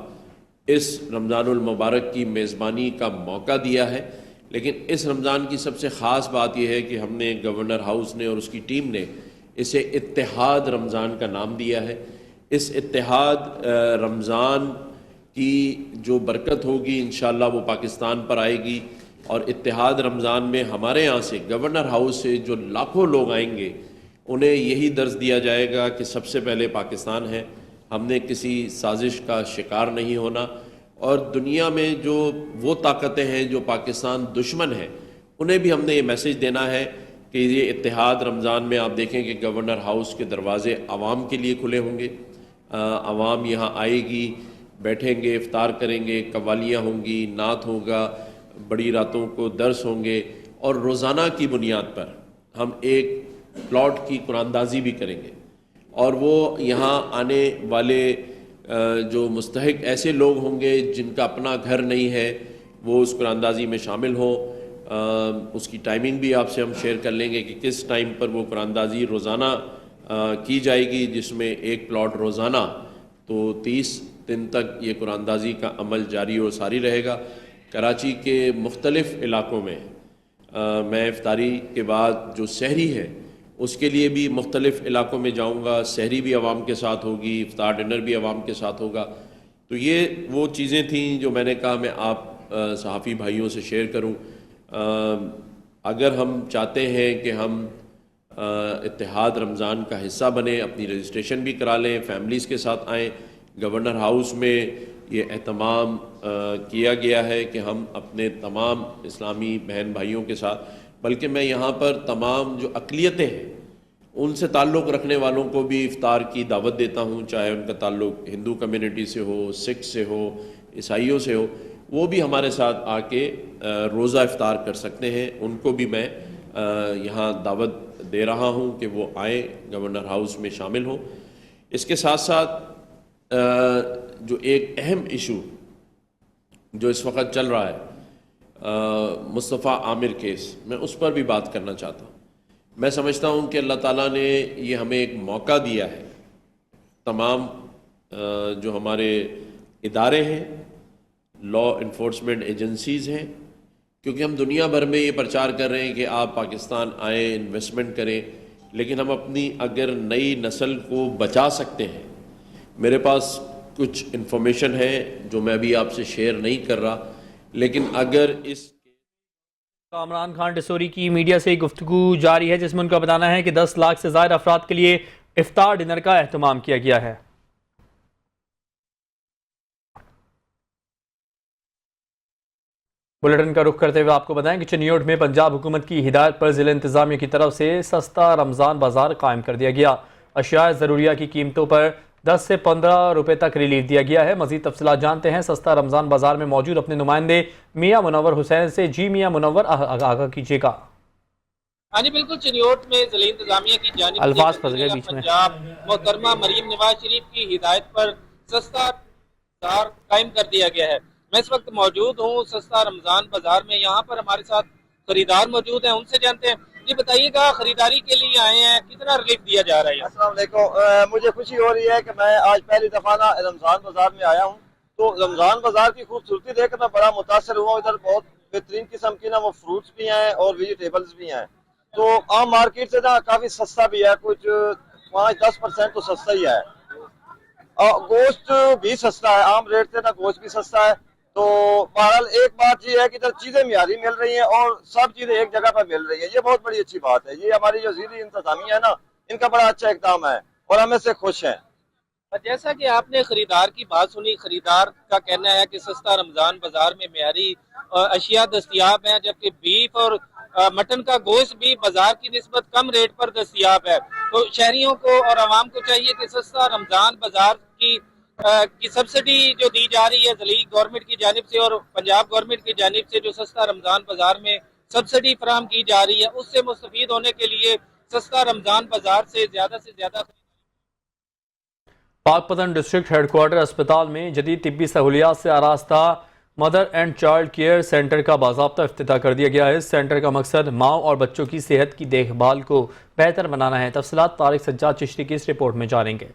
इस रमज़ानुल मुबारक की मेज़बानी का मौका दिया है। लेकिन इस रमज़ान की सबसे ख़ास बात यह है कि हमने गवर्नर हाउस ने और उसकी टीम ने इसे इत्तेहाद रमज़ान का नाम दिया है। इस इत्तेहाद रमज़ान की जो बरकत होगी इंशाअल्लाह वो पाकिस्तान पर आएगी और इत्तेहाद रमज़ान में हमारे यहाँ से गवर्नर हाउस से जो लाखों लोग आएंगे उन्हें यही दर्ज दिया जाएगा कि सबसे पहले पाकिस्तान है, हमने किसी साजिश का शिकार नहीं होना। और दुनिया में जो वो ताकतें हैं जो पाकिस्तान दुश्मन है, उन्हें भी हमने ये मैसेज देना है कि ये इत्तेहाद रमज़ान में आप देखें कि गवर्नर हाउस के दरवाज़े आवाम के लिए खुले होंगे। आवाम यहाँ आएगी, बैठेंगे, इफ्तार करेंगे, कव्वालियाँ होंगी, नात होगा, बड़ी रातों को दर्स होंगे और रोज़ाना की बुनियाद पर हम एक प्लॉट की कुरानदाजी भी करेंगे। और वो यहाँ आने वाले जो मुस्तहिक ऐसे लोग होंगे जिनका अपना घर नहीं है, वो उस कुरानदाजी में शामिल हों। उसकी टाइमिंग भी आपसे हम शेयर कर लेंगे कि किस टाइम पर वो कुरानदाजी रोज़ाना की जाएगी, जिसमें एक प्लॉट रोज़ाना, तो 30 दिन तक ये कुरानदाजी का अमल जारी और सारी रहेगा। कराची के मुख्तलिफ़ इलाक़ों में मैं इफ्तारी के बाद जो सहरी है उसके लिए भी मुख्तलिफ़ इलाक़ों में जाऊंगा। सहरी भी आवाम के साथ होगी, इफ्तार डिनर भी आवाम के साथ होगा। तो ये वो चीज़ें थीं जो मैंने कहा मैं आप सहाफ़ी भाइयों से शेयर करूं। अगर हम चाहते हैं कि हम इत्तेहाद रमज़ान का हिस्सा बने, अपनी रजिस्ट्रेशन भी करा लें, फैमिलीज़ के साथ आएँ। गवर्नर हाउस में ये एहतमाम किया गया है कि हम अपने तमाम इस्लामी बहन भाइयों के साथ, बल्कि मैं यहाँ पर तमाम जो अक़लियतें हैं उनसे ताल्लुक़ रखने वालों को भी इफ़्तार की दावत देता हूँ, चाहे उनका ताल्लुक़ हिंदू कम्युनिटी से हो, सिख से हो, ईसाइयों से हो, वो भी हमारे साथ आके रोज़ा इफ़्तार कर सकते हैं। उनको भी मैं यहाँ दावत दे रहा हूँ कि वो आए, गवर्नर हाउस में शामिल हों। इसके साथ साथ जो एक अहम इशू जो इस वक्त चल रहा है, मुस्तफ़ा आमिर केस, मैं उस पर भी बात करना चाहता हूँ। मैं समझता हूँ कि अल्लाह ताला ने ये हमें एक मौका दिया है, तमाम जो हमारे इदारे हैं, लॉ इन्फोर्समेंट एजेंसीज़ हैं, क्योंकि हम दुनिया भर में ये प्रचार कर रहे हैं कि आप पाकिस्तान आए, इन्वेस्टमेंट करें, लेकिन हम अपनी अगर नई नस्ल को बचा सकते हैं, मेरे पास कुछ इन्फॉर्मेशन है जो मैं अभी आपसे शेयर नहीं कर रहा, लेकिन अगर इस कामरान खान डिसोरी की मीडिया से गुफ्तगू जारी है, जिसमें उनका बताना है कि 10 लाख से ज़ायद अफराद के लिए इफ्तार डिनर का एहतमाम किया गया है। बुलेटिन का रुख करते हुए आपको बताएं कि चिन्योट में पंजाब हुकूमत की हिदायत पर ज़िला इंतज़ामिया की तरफ से सस्ता रमज़ान बाज़ार कायम कर दिया गया। अशिया ज़रूरिया की कीमतों पर 10 से 15 रुपए तक रिलीफ दिया गया है। मज़ीद तफसीलात जानते हैं सस्ता रमज़ान बाज़ार में मौजूद अपने नुमाइंदे मियाँ मुनव्वर हुसैन से। जी मियाँ मुनव्वर, आगाह कीजिएगा। हाँ जी बिल्कुल, चिन्योट में ज़िला इंतज़ामिया की जानिब अल्फाज फंस गए बीच में। पंजाब मोहतरमा मरीम नवाज शरीफ की हिदायत पर सस्ता बाज़ार कायम कर दिया गया है। मैं इस वक्त मौजूद हूँ सस्ता रमज़ान बाज़ार में। यहाँ पर हमारे साथ खरीदार मौजूद हैं, उनसे जानते हैं। ये बताइएगा, खरीदारी के लिए आए हैं, कितना रिलीफ दिया जा रहा है? अस्सलाम वालेकुम। मुझे खुशी हो रही है कि मैं आज पहली दफ़ा ना रमज़ान बाज़ार में आया हूँ, तो रमज़ान बाज़ार की खूबसूरती देखकर मैं बड़ा मुतासर हुआ। इधर बहुत बेहतरीन किस्म की ना वो फ्रूट्स भी हैं और वेजिटेबल्स भी हैं, तो आम मार्केट से ना काफ़ी सस्ता भी है, कुछ 5-10% तो सस्ता ही है। गोश्त भी सस्ता है, आम रेट से ना गोश्त भी सस्ता है। तो बहरहाल एक बात ये है कि इधर चीज़ें मियारी मिल रही हैं और सब चीज़ें एक जगह पर मिल रही है, ये बहुत बड़ी अच्छी बात है। ये हमारी जो ज़िला इंतज़ामिया है ना, इनका बड़ा अच्छा इक़दाम है और हम इससे खुश हैं। जैसा कि आपने खरीदार की बात सुनी, खरीदार का कहना है कि सस्ता रमज़ान बाज़ार में मियारी अशिया दस्तियाब हैं, जबकि बीफ और मटन का गोश्त भी बाजार की निस्बत कम रेट पर दस्तियाब है। तो शहरियों को और आवाम को चाहिए कि सस्ता रमज़ान बाज़ार की सब्सिडी जो दी जा रही है ज़िली गवर्नमेंट की जानिब से और पंजाब गवर्नमेंट की जानिब से, जो सस्ता रमज़ान बाज़ार में सब्सिडी फराहम की जा रही है, उससे मुस्तफ़ीद होने के लिए सस्ता रमज़ान बाज़ार से ज़्यादा पाकपतन डिस्ट्रिक्ट हेडक्वार्टर अस्पताल में जदीद तिब्बी सहूलियात से आरास्ता mother and child care centre का बाज़ाब्ता इफ्तिताह कर दिया गया है। इस सेंटर का मकसद माँ और बच्चों की सेहत की देखभाल को बेहतर बनाना है। तफसीलात तारिक सज्जाद चिश्ती की इस रिपोर्ट में जानेंगे।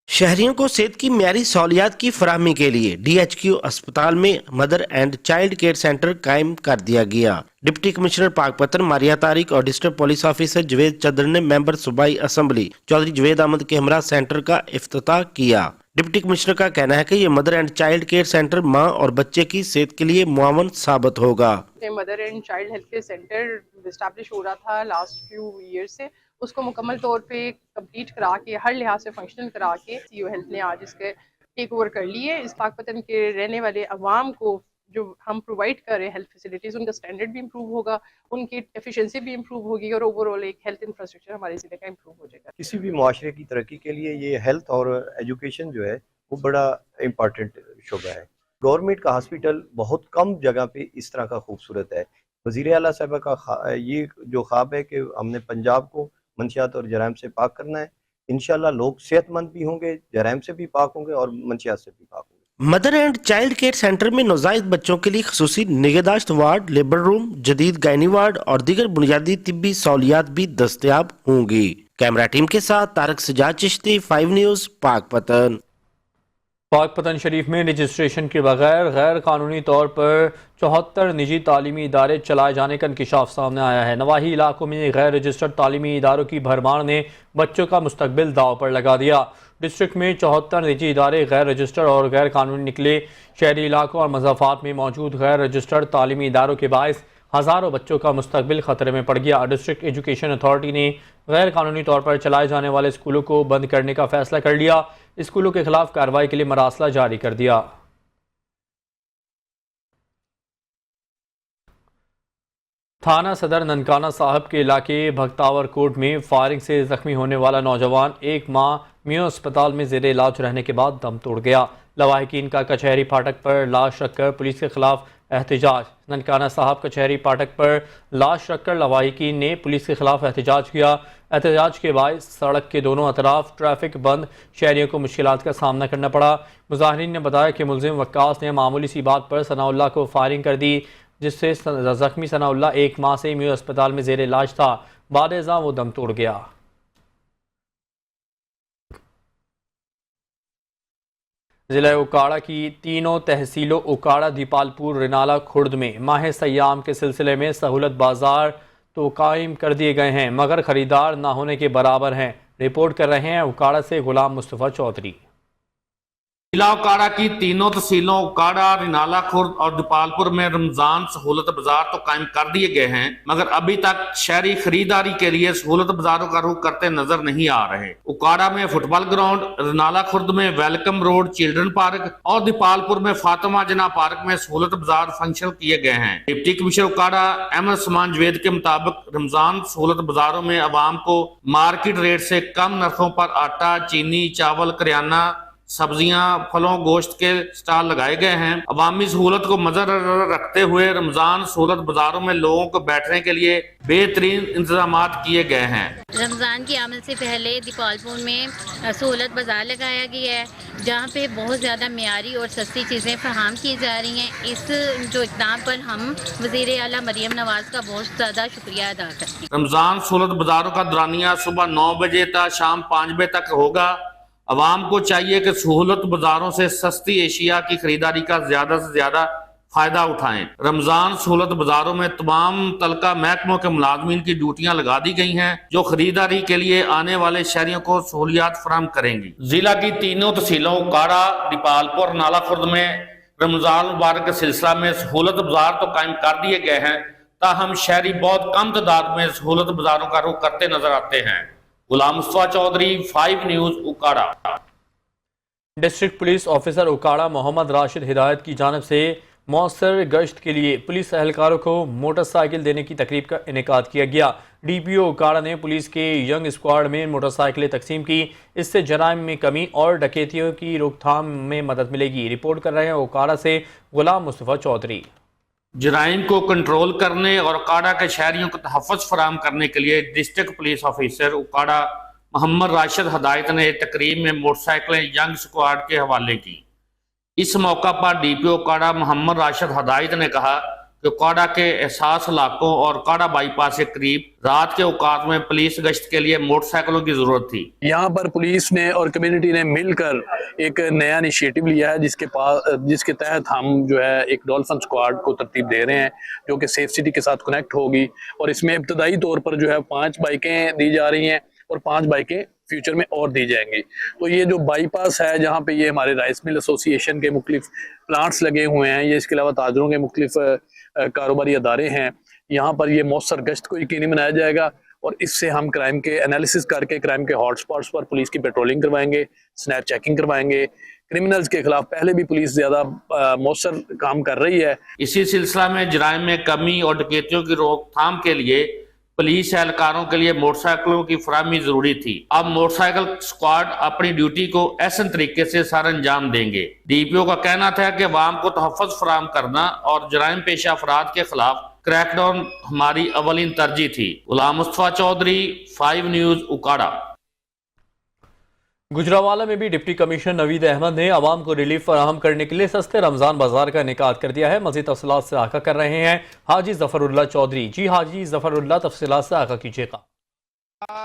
शहरियों को सेहत की मियारी सहूलियात की फराहमी के लिए DHQ अस्पताल में mother and child care centre कायम कर दिया गया। डिप्टी कमिश्नर पाकपतन मारिया तारिक और डिस्ट्रिक्ट पुलिस ऑफिसर जवेद चदर ने मेंबर सूबाई असम्बली चौधरी जवेद अहमद के हमरा सेंटर का इफ्तिताह किया। डिप्टी कमिश्नर का कहना है कि ये mother and child care centre माँ और बच्चे की सेहत के लिए मुआवन साबित होगा। Mother and child health care centre establish हो रहा था लास्ट फ्यू ईयर से, उसको मुकम्मल तौर पे कंप्लीट करा के हर लिहाज से फंक्शनल करा के सीओ हेल्थ ने आज इसके टेक ओवर कर लिए। इस पाकपतन के रहने वाले अवाम को जो हम प्रोवाइड कर रहे हैं हेल्थ फैसिलिटीज़, उनका स्टैंडर्ड भी इम्प्रूव होगा, उनकी एफिशिएंसी भी इम्प्रूव होगी और ओवरऑल एक हेल्थ इंफ्रास्ट्रक्चर हमारे ज़िले का इम्प्रूव हो जाएगा। किसी भी माशरे की तरक्की के लिए ये हेल्थ और एजुकेशन जो है वो बड़ा इम्पॉर्टेंट शुबा है। गवर्नमेंट का हॉस्पिटल बहुत कम जगह पे इस तरह का खूबसूरत है। वज़ीर आला साहब का ये जो ख्वाब है कि हमने पंजाब को मंशियात और जराइम से पाक करना है, इंशाल्लाह लोग सेहतमंद भी होंगे, जराइम से भी पाक होंगे और मंशियात से भी पाक होंगे। Mother and child care centre में नौजायद बच्चों के लिए खसूसी निगहदाश्त वार्ड, लेबर रूम, जदीद गायनी वार्ड और दीगर बुनियादी तिब्बी सहूलियात भी दस्तयाब होंगी। कैमरा टीम के साथ तारिक सज्जाद चिश्ती, 5 न्यूज़, पाकपतन। पाकपतन शरीफ में रजिस्ट्रेशन के बगैर गैर कानूनी तौर पर 74 निजी तालीमी इदारे चलाए जाने का इंकिशाफ सामने आया है। नवाही इलाकों में गैर रजिस्टर्ड तालीमी इदारों की भरमार ने बच्चों का मुस्तकबिल दाव पर लगा दिया। डिस्ट्रिक्ट में 74 निजी इदारे गैर रजिस्टर्ड और गैर कानूनी निकले। शहरी इलाकों और मज़ाफ़ात में मौजूद गैर रजिस्टर्ड तालीमी इदारों के बायस हज़ारों बच्चों का मुस्तकबिल ख़तरे में पड़ गया। डिस्ट्रिक्ट एजुकेशन अथॉरिटी ने गैर कानूनी तौर पर चलाए जाने वाले स्कूलों को बंद करने का फैसला कर लिया। स्कूलों के खिलाफ कार्रवाई के लिए मरासला जारी कर दिया। थाना सदर ननकाना साहब के इलाके भक्तावर कोट में फायरिंग से जख्मी होने वाला नौजवान एक माह मियो अस्पताल में ज़ेरे इलाज रहने के बाद दम तोड़ गया। लवाहिकीन का कचहरी फाटक पर लाश रखकर पुलिस के खिलाफ एहतजाज। ननकाना साहब कचहरी फाटक पर लाश रखकर लवाहिकीन ने पुलिस के खिलाफ एहतजाज किया। एहतजाज के बाद सड़क के दोनों अतराफ ट्रैफिक बंद, शहरियों को मुश्किलात का सामना करना पड़ा। मुजाहिरीन ने बताया कि मुलजिम वक्कास ने मामूली सी बात पर सनाउल्लाह को फायरिंग कर दी, जिससे जख्मी सनाउल्लाह 1 माह से म्यू अस्पताल में जेर इलाज था। बाद अज़ां वो दम तोड़ गया। जिला उकाड़ा की तीनों तहसीलों उकाड़ा, दीपालपुर, रिनाला, खुर्द में माह सयाम के सिलसिले में सहूलत बाजार तो कायम कर दिए गए हैं, मगर खरीदार ना होने के बराबर हैं। रिपोर्ट कर रहे हैं उकाड़ा से गुलाम मुस्तफ़ा चौधरी। जिला उकाड़ा की तीनों तहसीलों उकाड़ा, रिनाला, खुर्द और दीपालपुर में रमजान सहूलत बाजार तो कायम कर दिए गए हैं, मगर अभी तक शहरी खरीदारी के लिए सहूलत बाजारों का रुख करते नजर नहीं आ रहे। उकाड़ा में फुटबॉल ग्राउंड, रिनाला खुर्द में वेलकम रोड, चिल्ड्रन पार्क और दीपालपुर में फातिमा जना पार्क में सहूलत बाजार फंक्शन किए गए हैं। डिप्टी कमिश्नर उकाड़ा अहमद समान जवेद के मुताबिक रमजान सहूलत बाजारों में आवाम को मार्केट रेट से कम नरखों पर आटा, चीनी, चावल, करियाना, सब्जियां, फलों, गोश्त के स्टॉल लगाए गए हैं। अवामी सहूलत को मद्देनजर रखते हुए रमजान सहूलत बाजारों में लोगों को बैठने के लिए बेहतरीन इंतजाम किए गए हैं। रमजान की आमद से पहले दीपालपुर में सहूलत बाजार लगाया गया है, जहाँ पे बहुत ज़्यादा मियारी और सस्ती चीज़ें फराहम की जा रही हैं। इस जो इक़दाम पर हम वज़ीर आला मरियम नवाज का बहुत ज़्यादा शुक्रिया अदा करते हैं। रमजान सहूलत बाजारों का दौरानिया सुबह 9 बजे तक शाम 5 बजे तक होगा। अवाम को चाहिए कि सहूलत बाजारों से सस्ती एशिया की खरीदारी का ज्यादा से ज्यादा फायदा उठाएं। रमजान सहूलत बाजारों में तमाम तलका महकमों के मुलाजमीन की ड्यूटियां लगा दी गई हैं, जो खरीदारी के लिए आने वाले शहरियों को सहूलियात फराहम करेंगी। जिला की तीनों तहसीलों उकाड़ा, दीपालपुर, नाला खुर्द में रमजान मुबारक के सिलसिला में सहूलत बाजार तो कायम कर दिए गए हैं, ताहम शहरी बहुत कम तादाद में सहूलत बाजारों का रुख करते नजर आते हैं। Ghulam Mustafa Chaudhry, 5 news, Okara. District police officer Okara Mohammad Rashid हिदायत की जानिब से मौसर गश्त के लिए पुलिस एहलकारों को मोटरसाइकिल देने की तकरीब का इनेकाद किया गया। DPO उकाड़ा ने पुलिस के यंग स्क्वाड में मोटरसाइकिलें तकसीम की। इससे जराइम में कमी और डकैतियों की रोकथाम में मदद मिलेगी। रिपोर्ट कर रहे हैं उकाड़ा से गुलाम मुस्तफा चौधरी। जराइम को कंट्रोल करने और उकाड़ा के शहरियों को तहफ़्फ़ुज़ फराहम करने के लिए district police officer Okara Mohammad Rashid Hidayat ने तकरीब में मोटरसाइकिलें यंग स्क्वाड के हवाले की। इस मौका पर DPO उकाड़ा मोहम्मद राशिद हिदायत ने कहा कि उकाड़ा के एहसास इलाकों और उकाड़ा बाईपास के करीब रात के औकात में पुलिस गश्त के लिए मोटरसाइकिलों की जरूरत थी। यहाँ पर पुलिस ने और कम्युनिटी ने मिलकर एक नया इनिशिएटिव लिया है, जिसके तहत हम जो है एक डॉल्फिन स्क्वाड को तरतीब दे रहे हैं, जो कि सेफ सिटी के साथ कनेक्ट होगी। और इसमें इब्तदाई तौर पर जो है 5 बाइकें दी जा रही हैं और 5 बाइकें फ्यूचर में और दी जाएंगी। तो ये जो बाईपास है, जहाँ पे ये हमारे राइस मिल एसोसिएशन के मुख्तलिफ प्लांट्स लगे हुए हैं, ये इसके अलावा ताजरों के मुख्तलिफ कारोबारी अदारे हैं, यहाँ पर ये मौसर गश्त को यकीनी बनाया जाएगा। और इससे हम क्राइम के एनालिसिस करके क्राइम के हॉटस्पॉट्स पर पुलिस की पेट्रोलिंग करवाएंगे, स्नैप चेकिंग करवाएंगे। क्रिमिनल्स के खिलाफ पहले भी पुलिस ज्यादा मौसर काम कर रही है। इसी सिलसिला में जराइम में कमी और डकैतियों की रोकथाम के लिए पुलिस एहलकारों के लिए मोटरसाइकिलों की फराहमी जरूरी थी। अब मोटरसाइकिल स्क्वाड अपनी ड्यूटी को ऐसे तरीके से सर अंजाम देंगे। DPO का कहना था कि अवाम को तहफ़्फ़ुज़ फराहम करना और जराइम पेशा अफराद के खिलाफ क्रैकडाउन हमारी अवलीन तरजीह थी। गुलाम मुस्तफा चौधरी, 5 न्यूज़, उकाड़ा। गुजरावाला में भी डिप्टी कमिश्नर नवीद अहमद ने आवाम को रिलीफ फराहम करने के लिए सस्ते रमजान बाजार का इनेकाद कर दिया है। मज़ीद तफसीलात से आगाह कर रहे हैं हाजी ज़फ़रुल्लाह चौधरी। जी हाजी ज़फ़रुल्लाह, तफसीलात से आगाह कीजिएगा।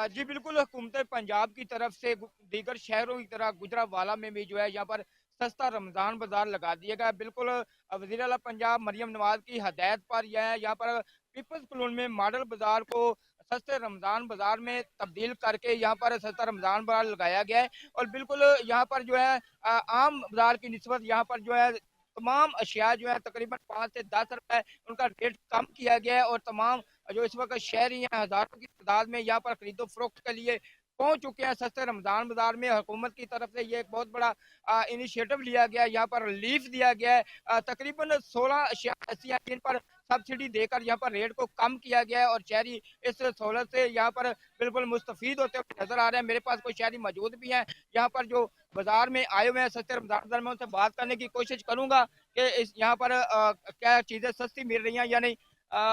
जी बिल्कुल, हुकूमत पंजाब की तरफ से दीगर शहरों की तरह गुजरावाला में भी जो है यहाँ पर सस्ता रमज़ान बाजार लगा दिया गया। बिल्कुल वज़ीर आला पंजाब मरियम नवाज की हदायत पर यहाँ पर पीपल्स कॉलोनी में मॉडल बाजार को सस्ते रमज़ान बाजार में तब्दील करके यहाँ पर सस्ता रमज़ान बाजार लगाया गया है। और बिल्कुल यहाँ पर जो है आम बाजार की निस्बत यहाँ पर जो है तमाम अशिया जो है तकरीबन 5 से 10 रुपए उनका रेट कम किया गया है। और तमाम जो इस वक्त शहरी हैं हज़ारों की तादाद में यहाँ पर खरीदो फरोख्त के लिए पहुंच चुके हैं सस्ते रमज़ान बाज़ार में। हुकूमत की तरफ से ये एक बहुत बड़ा इनिशिएटिव लिया गया है, यहाँ पर रिलीफ दिया गया है। तकरीबन 16 अशिया ऐसी हैं जिन पर सब्सिडी देकर यहाँ पर रेट को कम किया गया है और शहरी इस सहूलत से यहाँ पर बिल्कुल मुस्तफीद होते हुए नजर आ रहे हैं। मेरे पास कुछ शहरी मौजूद भी हैं यहाँ पर जो बाजार में आए हुए हैं सस्ते रमज़ान बाज़ार में, उनसे बात करने की कोशिश करूंगा कि इस यहाँ पर क्या चीज़ें सस्ती मिल रही हैं या नहीं।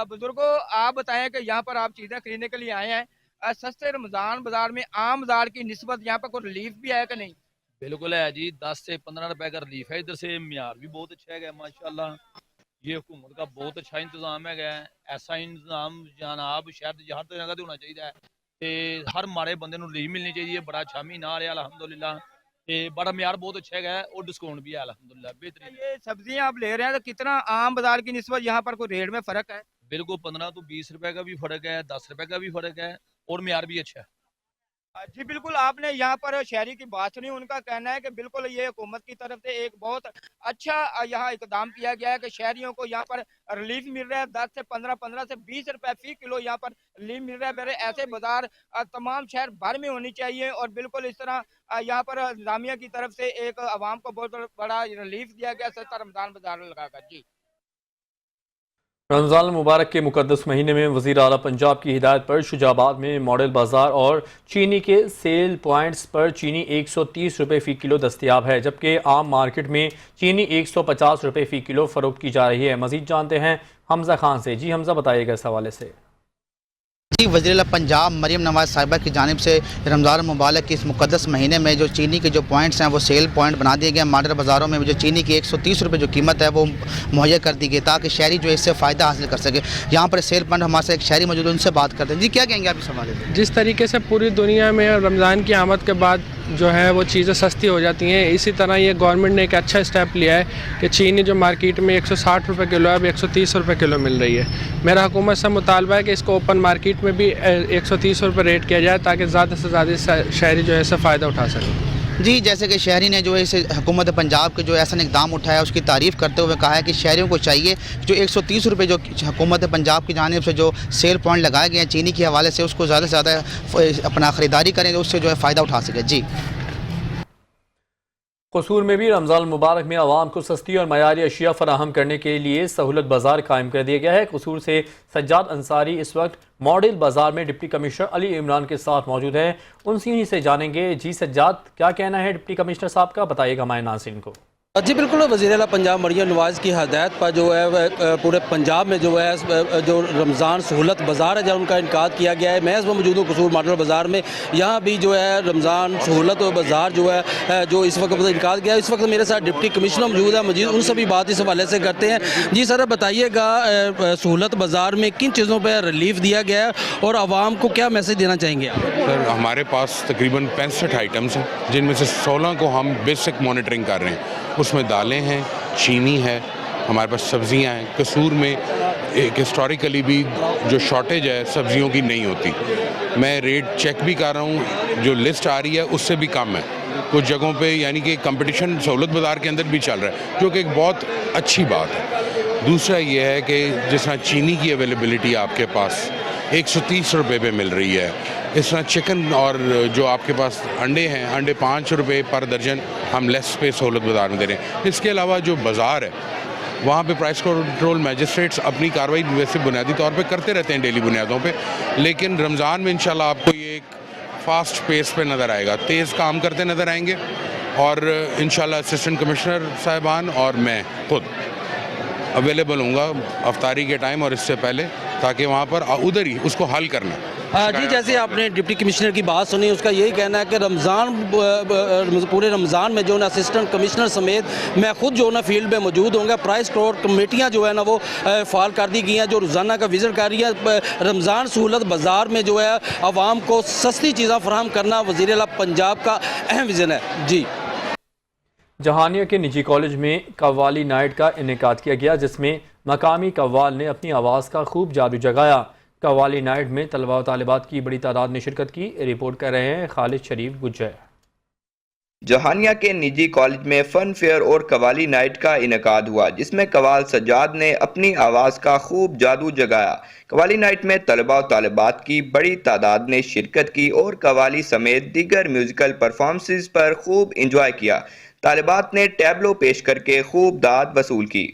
बुजुर्गों, आप बताएं कि यहाँ पर आप चीज़ें खरीदने के लिए आए हैं, सस्ते रमज़ान बाज़ार में आम बाज़ार की निस्बत यहाँ पर कोई रिलीफ भी है कि नहीं? बिल्कुल है जी, 10 से 15 रुपए का रिलीफ है। इधर से म्यार भी बहुत अच्छा है माशाल्लाह। ये हुकूमत का बहुत अच्छा इंतजाम है। ऐसा इंतजाम जनाब शहर हर तरह का होना चाहिए ते हर माड़े बंदे नूं रिलीफ मिलनी चाहिए। बड़ा अच्छा महीना आ रहा अलहमदुलिल्लाह, ते बड़ा म्यार बहुत अच्छा है और डिस्काउंट भी है अलहमदुलिल्लाह बेहतरीन। ये सब्जियां आप ले रहे हैं तो कितना आम बाजार की निस्बत यहाँ पर कोई रेट में फर्क है? बिल्कुल 15 तो 20 रुपए का भी फर्क है, 10 रुपए का भी फर्क है और म्यार भी अच्छा है। जी बिल्कुल, आपने यहाँ पर शहरी की बात सुनी, उनका कहना है कि बिल्कुल ये हुकूमत की तरफ से एक बहुत अच्छा यहाँ इकदाम किया गया है कि शहरियों को यहाँ पर रिलीफ मिल रहा है। 10 से 15 से 20 रुपए फी किलो यहाँ पर रिलीफ मिल रहा है। मेरे ऐसे बाजार तमाम शहर भर में होनी चाहिए और बिल्कुल इस तरह यहाँ पर इंतजामिया की तरफ से एक आवाम को बहुत बड़ा रिलीफ दिया गया सस्ता रमज़ान बाजार लगाकर। जी रमज़ान मुबारक के मुकद्दस महीने में वज़ीर आला पंजाब की हिदायत पर शुजाबाद में मॉडल बाज़ार और चीनी के सेल पॉइंट्स पर चीनी 130 रुपये फ़ी किलो दस्तियाब है, जबकि आम मार्केट में चीनी 150 रुपये फ़ी किलो फ़रोख्त की जा रही है। मज़ीद जानते हैं हमज़ा खान से। जी हमज़ा, बताइएगा इस हवाले से। जी, वज़ीर पंजाब मरीम नवाज़ साहिबा की जानिब से रमज़ान मुबारक के इस मुक़द्दस महीने में जो चीनी के जो पॉइंट्स हैं वो सेल पॉइंट बना दिए गए। मॉडल बाज़ारों में जो चीनी की 130 रुपये जो कीमत है वो मुहैया कर दी गई ताकि शहरी जो इससे फ़ायदा हासिल कर सके। यहाँ पर सेल पॉइंट हमारे साथ एक शहरी मौजूद है, उनसे बात करते हैं। जी क्या कहेंगे आप इस हवाले से? जिस तरीके से पूरी दुनिया में रमज़ान की आमद के बाद जो है वो चीज़ें सस्ती हो जाती हैं, इसी तरह ये गवर्नमेंट ने एक अच्छा स्टेप लिया है कि चीनी जो मार्केट में 160 रुपये किलो है अब 130 रुपये किलो मिल रही है। मेरा हुकूमत से मुतालबा है कि इसको ओपन मार्केट में भी 130 रुपये रेट किया जाए ताकि ज़्यादा से ज़्यादा शहरी जो है इससे फ़ायदा उठा सकें। जी, जैसे कि शहरी ने जो है इस हुकूमत पंजाब के जो ऐसा इकदाम उठाया उसकी तारीफ़ करते हुए कहा है कि शहरियों को चाहिए जो 130 रुपये जो हुकूमत पंजाब की जानिब से जो सेल पॉइंट लगाए गए हैं चीनी के हवाले से उसको ज़्यादा से ज़्यादा अपना ख़रीदारी करें, उससे जो है फ़ायदा उठा सके। जी कसूर में भी रमज़ान मुबारक में आवाम को सस्ती और मयारी अशिया फराहम करने के लिए सहूलत बाज़ार कायम कर दिया गया है। कसूर से सज्जाद अंसारी इस वक्त मॉडल बाज़ार में डिप्टी कमिश्नर अली इमरान के साथ मौजूद हैं, उनसे से जानेंगे। जी सज्जाद, क्या कहना है डिप्टी कमिश्नर साहब का, बताइएगा हमारे नाज़रीन को। जी बिल्कुल, वज़ीर आला पंजाब मरियम नवाज़ की हदायत पर जो है पूरे पंजाब में जो है जो रमज़ान सहूलत बाज़ार है जब उनका इनकाद किया गया है। मैं इसमें मौजूद हूँ कसूर मॉडल बाज़ार में। यहाँ भी जो है रमज़ान सहूलत बाज़ार जो है जो इस वक्त इनकाद किया है। इस वक्त मेरे साथ डिप्टी कमिश्नर मौजूद है, मजीद उनसे भी बात इस हवाले से करते हैं। जी सर, बताइएगा सहूलत बाज़ार में किन चीज़ों पर रिलीफ दिया गया है और आवाम को क्या मैसेज देना चाहेंगे आप? सर, हमारे पास तकरीबन 65 आइटम्स हैं जिनमें से 16 को हम बेसिक मॉनिटरिंग कर रहे हैं। उसमें दालें हैं, चीनी है, हमारे पास सब्जियां हैं। कसूर में एक हिस्टोरिकली भी जो शॉर्टेज है सब्जियों की नहीं होती। मैं रेट चेक भी कर रहा हूँ, जो लिस्ट आ रही है उससे भी कम है कुछ जगहों पे, यानी कि कंपटीशन सहूलत बाज़ार के अंदर भी चल रहा है, जो कि एक बहुत अच्छी बात है। दूसरा ये है कि जिस तरह चीनी की अवेलेबिलिटी आपके पास 130 रुपये पे मिल रही है, इस तरह चिकन और जो आपके पास अंडे हैं, अंडे 5 रुपये पर दर्जन हम लेस पे सहूलत बाज़ार में दे रहे हैं। इसके अलावा जो बाज़ार है वहाँ पे प्राइस कंट्रोल मैजिस्ट्रेट्स अपनी कार्रवाई वैसे बुनियादी तौर पे करते रहते हैं डेली बुनियादों पे, लेकिन रमज़ान में इंशाल्लाह आपको ये एक फ़ास्ट पेस पे नज़र आएगा, तेज़ काम करते नज़र आएंगे और इंशाल्लाह असिस्टेंट कमिश्नर साहिबान और मैं खुद अवेलेबल हूँगा अफ्तारी के टाइम और इससे पहले, ताकि वहाँ पर उधर ही उसको हल करना। जी, जैसे आपने डिप्टी कमिश्नर की बात सुनी, उसका यही कहना है कि पूरे रमज़ान में जो ना असिस्टेंट कमिश्नर समेत मैं खुद जो ना फील्ड में मौजूद होंगे। प्राइस कंट्रोल कमेटियाँ जो है ना वो फाल कर दी गई हैं जो रोज़ाना का विज़िट कर रही है। रमज़ान सहूलत बाज़ार में जो है आवाम को सस्ती चीज़ें फराहम करना वज़ीर आला पंजाब का अहम विज़न है। जी, जहानिया के निजी कॉलेज में कव्वाली नाइट का इनेकाद किया गया, जिसमें मकामी कव्वाल ने अपनी आवाज़ का खूब जादू जगाया। कव्वाली नाइट में तलबा व तालिबात की बड़ी तादाद ने शिरकत की। रिपोर्ट कर रहे हैं खालिद शरीफ गुज्जर। जहानिया के निजी कॉलेज में फन फेयर और कवाली नाइट का इनेकाद हुआ, जिसमें कवाल सज्जाद ने अपनी आवाज़ का खूब जादू जगाया। कवाली नाइट में तलबा और तालिबात की बड़ी तादाद ने शिरकत की और कवाली समेत दीगर म्यूजिकल परफॉर्मेंसेस पर खूब इंजॉय किया। तालिबात ने टैबलो पेश करके खूब दाद वसूल की।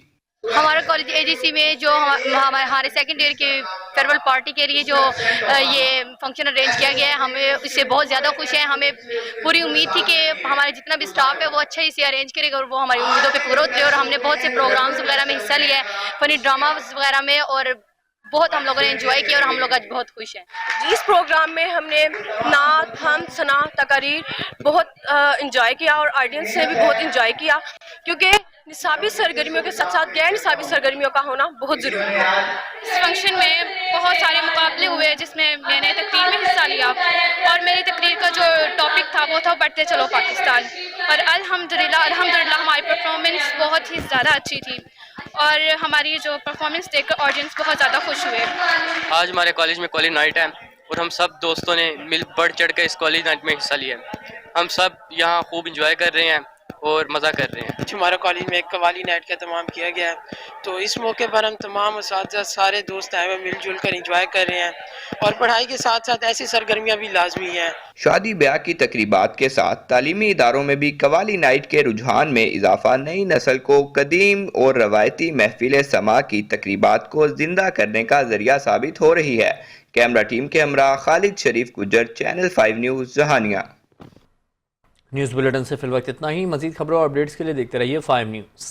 हमारा कॉलेज एजीसी में जो हमारे सेकंड ईयर की फेयरवेल पार्टी के लिए जो ये फंक्शन अरेंज किया गया है, हमें इससे बहुत ज़्यादा खुश हैं। हमें पूरी उम्मीद थी कि हमारे जितना भी स्टाफ है वो अच्छा इसे अरेंज करेगा और वो हमारी उम्मीदों पे पूरा होते हैं। और हमने बहुत से प्रोग्राम्स वगैरह में हिस्सा लिया है, फनी ड्रामास वगैरह में, और बहुत हम लोगों ने एंजॉय किया और हम लोग आज बहुत खुश हैं। इस प्रोग्राम में हमने नात, हम, सना, तकारीर बहुत एंजॉय किया और ऑडियंस ने भी बहुत एंजॉय किया, क्योंकि निसाबी सरगर्मियों के साथ साथ गैर निसाबी सरगर्मियों का होना बहुत ज़रूरी है। इस फंक्शन में बहुत सारे मुकाबले हुए जिसमें मैंने तकरीर में हिस्सा लिया और मेरी तकरीर का जो टॉपिक था वो था बढ़ते चलो पाकिस्तान। और अल्हम्दुलिल्लाह हमारी परफॉर्मेंस बहुत ही ज़्यादा अच्छी थी और हमारी जो परफॉर्मेंस देखकर ऑडियंस बहुत ज़्यादा खुश हुए। आज हमारे कॉलेज में कॉलेज नाइट है और हम सब दोस्तों ने मिल बढ़ चढ़ कर इस कॉलेज नाइट में हिस्सा लिया है। हम सब यहाँ खूब इंजॉय कर रहे हैं और मज़ा कर रहे हैं। हमारा कॉलेज में एक कवाली नाइट का तमाम किया गया है, तो इस मौके पर हम तमाम असातिज़ा सारे दोस्त आए हुए मिलजुल कर इंजॉय कर रहे हैं और पढ़ाई के साथ साथ ऐसी सरगर्मियाँ भी लाजमी हैं। शादी ब्याह की तकरीबात के साथ तालीमी इदारों में भी कवाली नाइट के रुझान में इजाफा नई नस्ल को कदीम और रवायती महफिल समा की तकरीबात को जिंदा करने का जरिया साबित हो रही है। कैमरा टीम के हमरा Khalid Sharif Gujjar, channel 5 news, Jahania. News bulletin से फिल वक्त इतना ही। मजीद खबरों और अपडेट्स के लिए देखते रहिए 5 न्यूज़।